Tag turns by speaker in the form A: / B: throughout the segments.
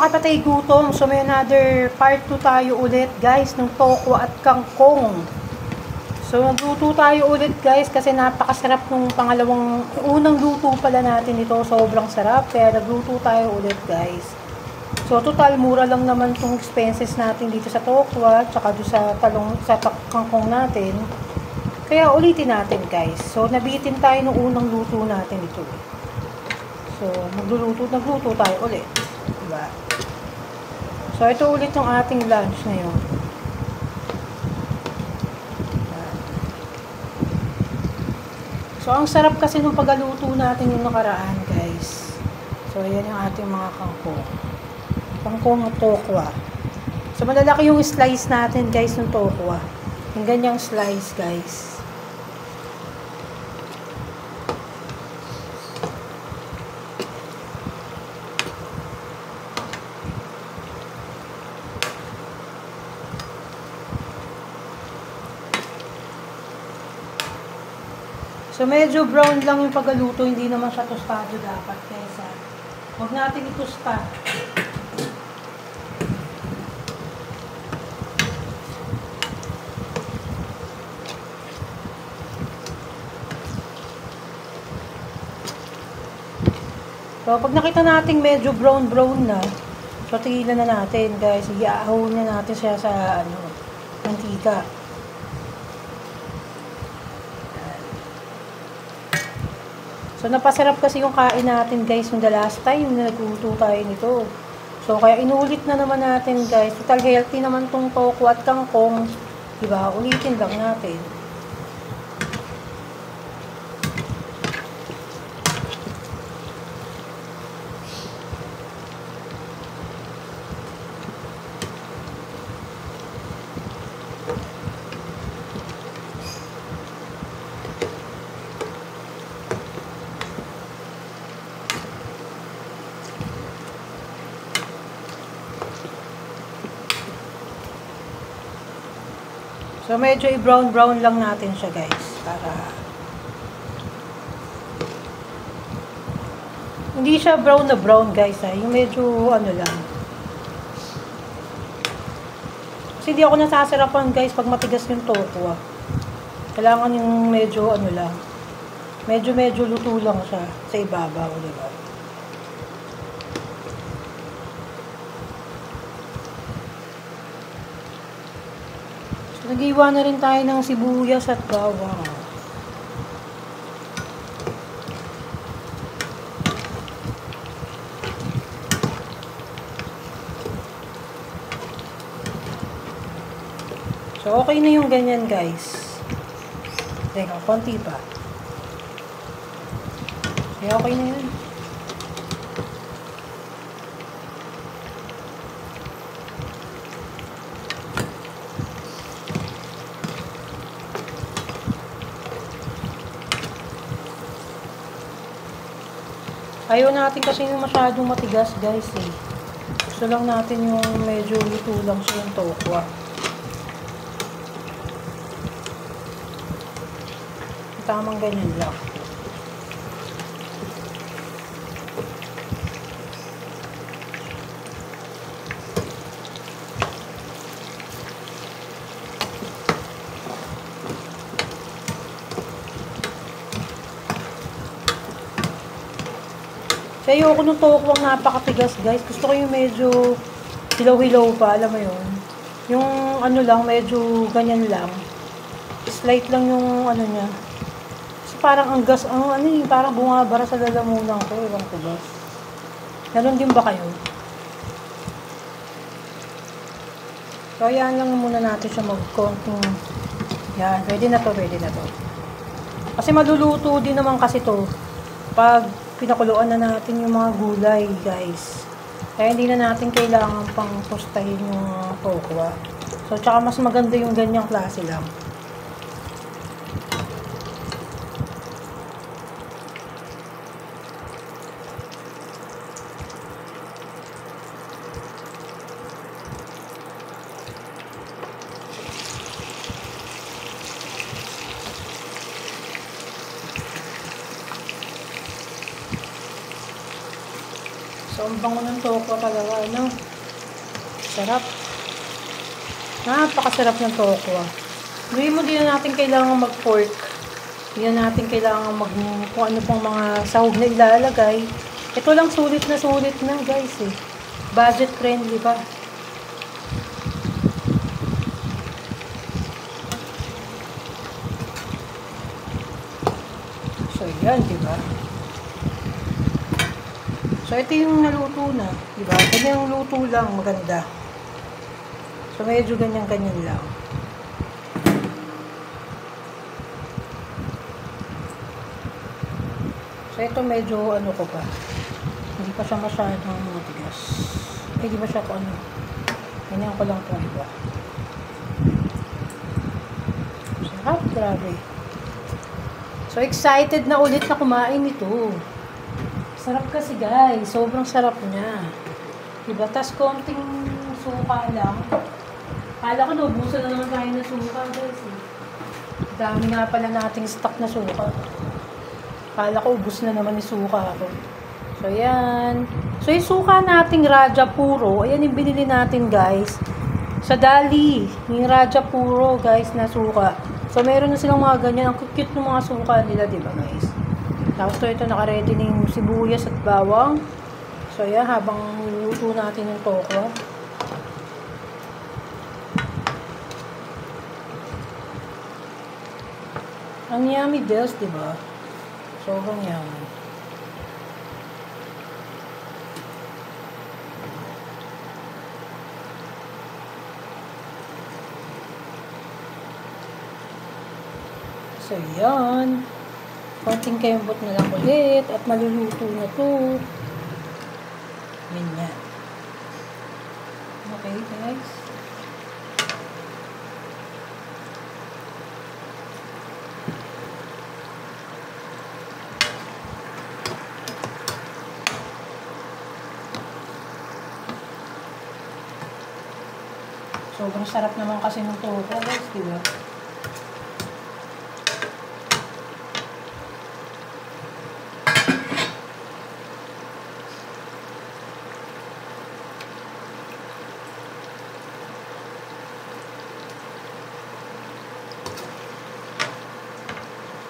A: kapatay gutom. So may another part 2 tayo ulit guys ng tokwa at kangkong. So nagluto tayo ulit guys kasi napakasarap nung unang luto pala natin ito. Sobrang sarap kaya nagluto tayo ulit guys. So total mura lang naman tong expenses natin dito sa tokwa tsaka doon sa kangkong natin. Kaya ulitin natin guys. So nabitin tayo nung unang luto natin ito. So nagluto tayo ulit. Diba? So ito ulit yung ating lunch ngayon. So ang sarap kasi nung pagluto natin yung nakaraan guys. So ayan yung ating mga kangkong. Kangkong at tokwa. So malalaki yung slice natin guys ng tokwa. Yung ganyang slice guys. So, medyo brown lang yung pagluto, hindi naman siya tostado dapat. Kesa, huwag natin itosta. So, pag nakita natin medyo brown na, so, tigilan na natin, guys. Iahawin na natin siya sa, mantika. So, napasarap kasi yung kain natin, guys, yung the last time na nagluto tayo nito. So, kaya inulit na naman natin, guys. Total healthy naman tong tokwa at kangkong. Diba? Ulitin lang natin. So, medyo i-brown lang natin siya, guys. Para hindi siya brown na brown, guys. Yung medyo, lang. Kasi hindi ako nasasarapan, guys, pag matigas yung tokwa. Kailangan yung medyo, lang. Medyo luto lang siya sa ibabaw, diba? Nag-iwa na rin tayo ng sibuyas at bawang. So, okay na yung ganyan, guys. Teka, konti pa. Kaya okay na yun. Ayaw natin kasi yung masyadong matigas, guys, eh. Gusto lang natin yung medyo luto lang siya yung tokwa. Tamang ganyan lang. Kaya ayoko nung tokwang napakatigas, guys. Gusto ko yung medyo hilaw-hilaw pa, alam mo yun. Yung lang, medyo ganyan lang. Slight lang yung niya. Kasi parang ang gas, parang bumabara sa lalamunan ko. Ewan ko ba. Ganon din ba kayo? So, ayan lang muna natin siya mag-konting. Yan, pwede na to. Kasi maluluto din naman kasi to pag pinakuluan na natin yung mga gulay, guys. Kaya hindi na natin kailangan pang tostahin yung tokwa. So, tsaka mas maganda yung ganyang klase lang. So, Ang bango ng tokwa talaga, ano? Sarap. Napakasarap ng tokwa. Hindi mo din na natin kailangan mag-pork. Hindi na natin kailangan kung ano pang mga sahog na ilalagay. Ito lang sulit na guys eh. Budget friendly ba? So yan, diba? So ito yung naluto na, diba? Ganyang luto lang, maganda. So medyo ganyan-ganyan lang. So ito medyo ano ko pa. Hindi pa siya masyadong matigas. Hindi ba siya kung ano. Ganyan ko lang po iba. Sarap, grabe. So excited na ulit na kumain ito. Sarap kasi guys. Sobrang sarap niya. Diba? Tas konting suka lang. Kala ko naubusan na naman tayo na suka guys. Dami nga pala nating stock na suka. Kala ko ubus na naman yung suka ako. So, yan. So, yung suka nating Raja Puro, ayan yung binili natin, guys. Sa Dali. Yung Raja Puro, guys, na suka. So, meron na silang mga ganyan. Ang cute ng mga suka nila, diba, guys? Tapos, ito, naka-ready na yung sibuyas at bawang. So, yan, habang niluto natin yung tokwa. Ang yummy dels, diba? Sobrang yummy. So, yan. Konting kembot na lang ulit at maluluto na to. Ganyan. Okay, guys. Sobrang sarap naman kasi ng tokwa, guys, diba?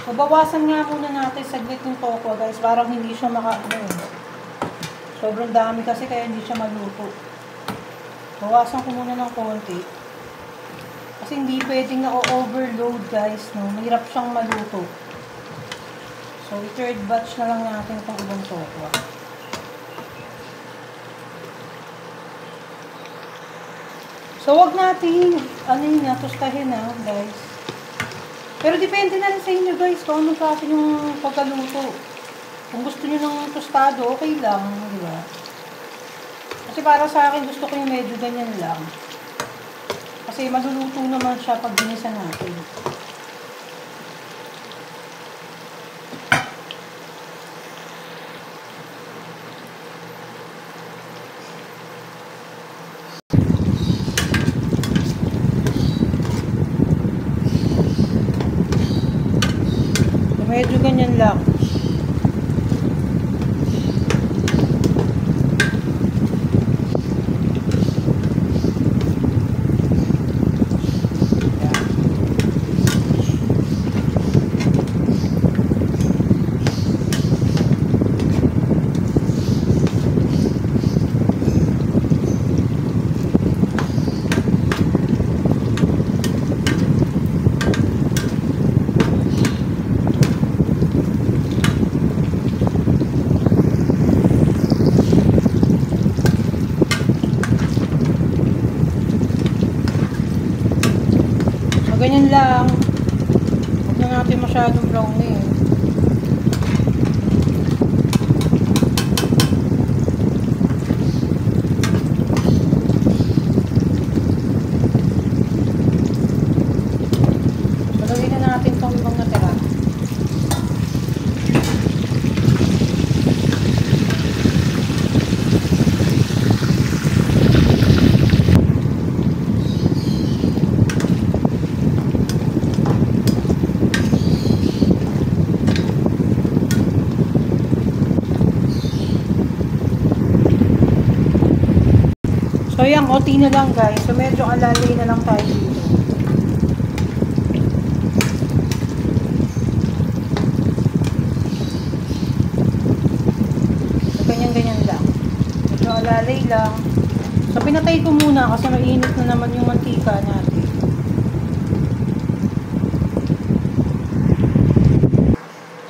A: So, bawasan nga muna natin saglit yung tokwa, guys. Parang hindi siya sobrang dami kasi kaya hindi siya maluto. Bawasan ko muna ng konti. Kasi hindi pwedeng na-overload, guys. No? Mahirap siyang maluto. So, i-third batch na lang natin itong ibang tokwa. So, wag natin, tustahin na, guys. Pero depende na rin sa inyo, guys, kung ano kasi yung pagkaluto. Kung gusto nyo ng tostado, okay lang, di ba? Kasi para sa akin, gusto ko yung medyo ganyan lang. Kasi maluluto naman siya pag ginisa natin. Medyo ganyan lang. Ganyan lang. Huwag na natin masyadong brownie. Salawin na natin itong ibang natira. So yan, konti na lang guys. So medyo alalay na lang tayo dito. So ganyan-ganyan lang. Medyo alalay lang. So pinatay ko muna kasi mainit na naman yung mantika natin.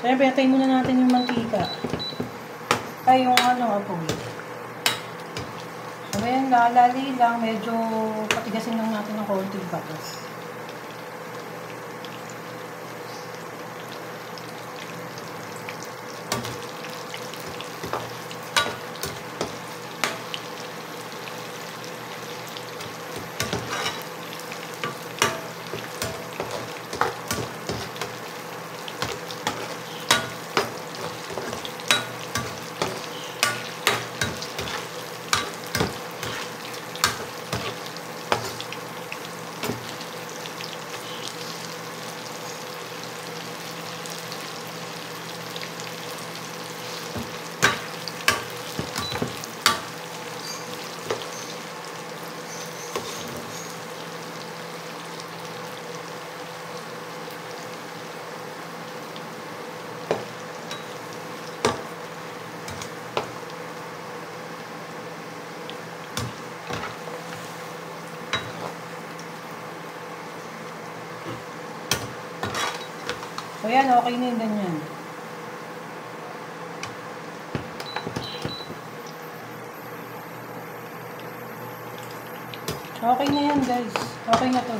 A: So yan, pinatay muna natin yung mantika. Ay, yung apoy. So ayan, lalali lang. Medyo patigasin lang natin ng konting bato. So yan, okay na yung ganyan. Okay na yan guys. Okay na to.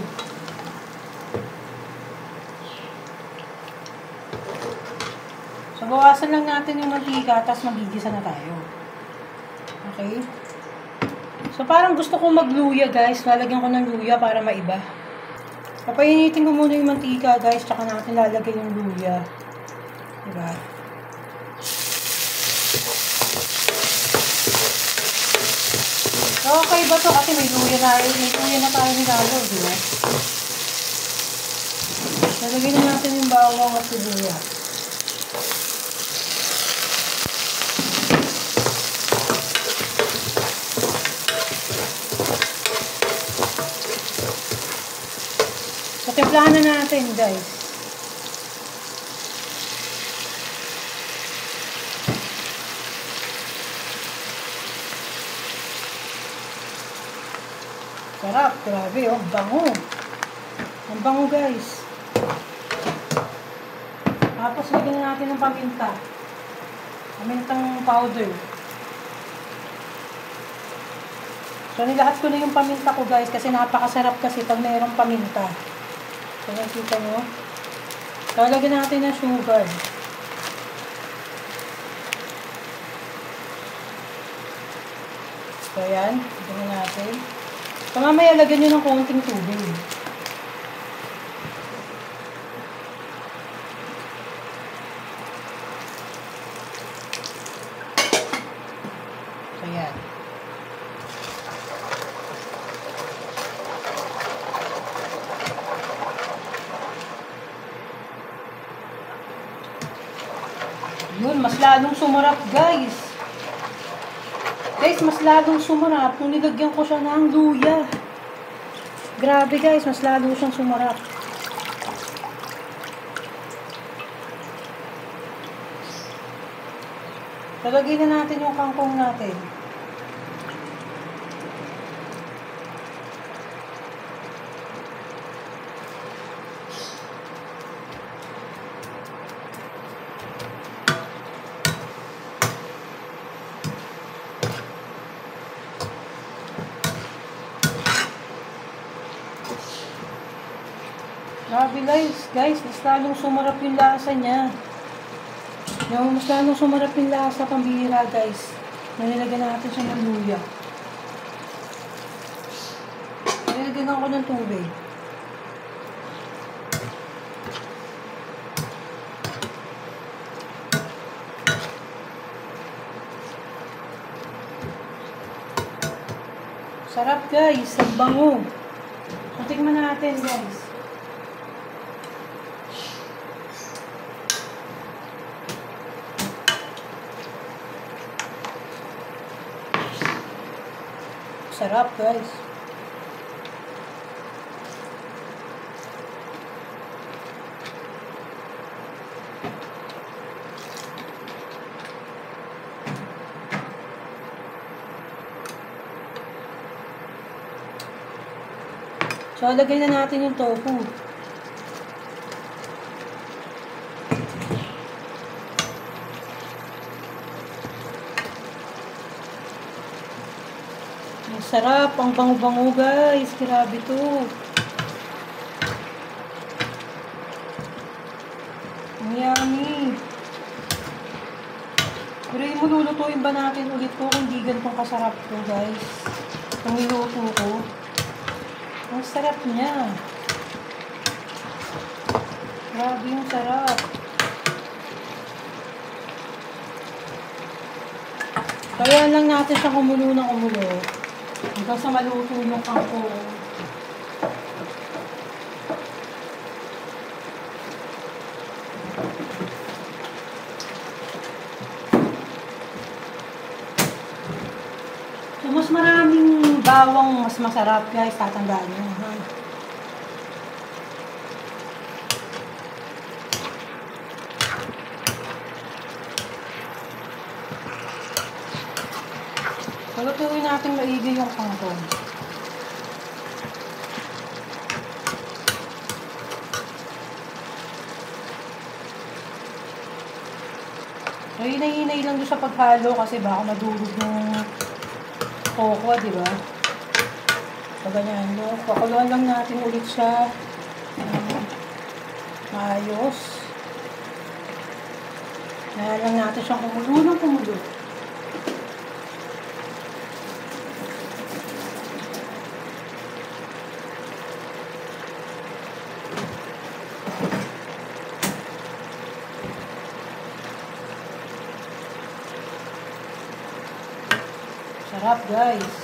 A: So bawasan lang natin yung mantika, tapos magigisa na tayo. Okay? So parang gusto kong magluya guys. Lalagyan ko ng luya para maiba. Papainitin ko muna yung mantika guys, tsaka natin lalagay yung luya. Diba? Okay ba to? Kasi may luya na tayo nilalo, diba? Lalagyan na natin yung bawang at sibuyas. So, timplahan na natin, guys. Sarap, grabe, oh, bango. Ang bango, guys. Tapos, lagyan na natin ng paminta. Pamintang powder. So, nilahat ko na yung paminta ko, guys, kasi napakasarap kasi pag mayroong paminta. So, nakikita nyo. So, lagyan natin ng sugar. So, yan. Lagyan natin. So, mamaya lagyan nyo ng konting tubig. So, yan. Yun, mas lalong sumarap, guys. Guys, mas lalong sumarap kung nilagyan ko siya ng luya. Grabe, guys, mas lalo siyang sumarap. Talagay na natin yung kangkong natin. Grabe guys, mas lalong sumarap yung lasa niya. Mas lalong sumarap yung lasa, pambihira guys. Nilagyan natin siya ng luya. Nilagyan ako ng tubig. Sarap guys, ang bango. So, tingnan natin guys. Sarap, guys. So, lagay na natin yung tofu. Ang sarap, ang bango-bango guys. Grabe to. Ang yummy. Pero yung lulutuin ba natin ulit to kung di ganitong kasarap to guys? Itong niluto ko. Ang sarap niya. Grabe yung sarap. Kaya lang natin siya kumulo ng kumulo. Hanggang sa maluto yung kangkong. So, mas maraming bawang mas masarap guys. Tatandaan nyo. Ha? Lutuin natin maigi yung kangkong. So, hinay-hinay lang doon sa paghalo kasi baka madurog yung coco, di ba? So, ganyan. Pakuluan lang natin ulit siya. Maayos. Kaya lang natin siyang kumulo ng kumulo. Sarap guys.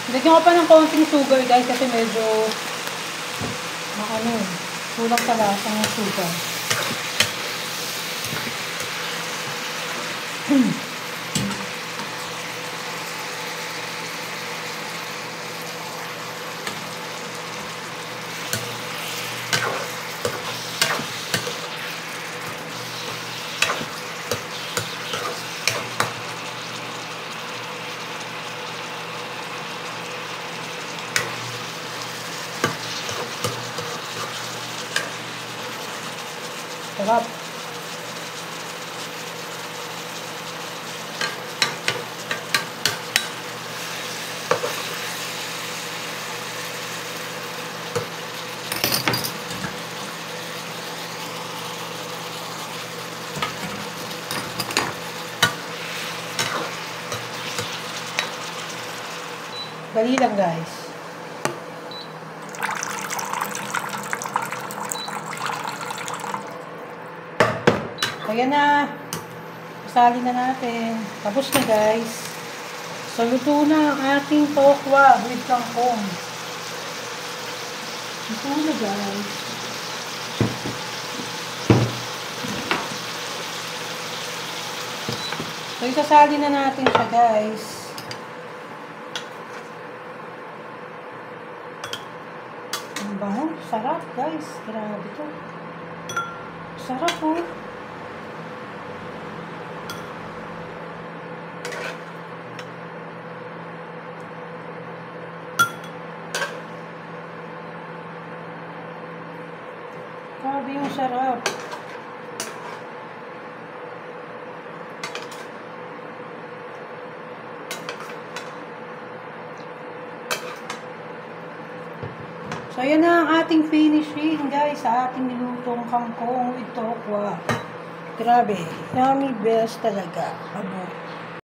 A: Lagyan ko pa ng konting sugar guys kasi medyo kulang sa lasa ng sugar. Sarap. Dali lang guys. Ayan na. Pasali na natin. Tapos na guys. So, luto na ang ating tokwa with kangkong. Luto na guys. So, isasali na natin siya guys. Ang bango. Sarap guys. Grabe to. Sarap oh. Grabe yung sarap. So, yan na ang ating finishing, guys, sa ating nilutong kangkong with tokwa. Grabe. Yummy best talaga. Abo.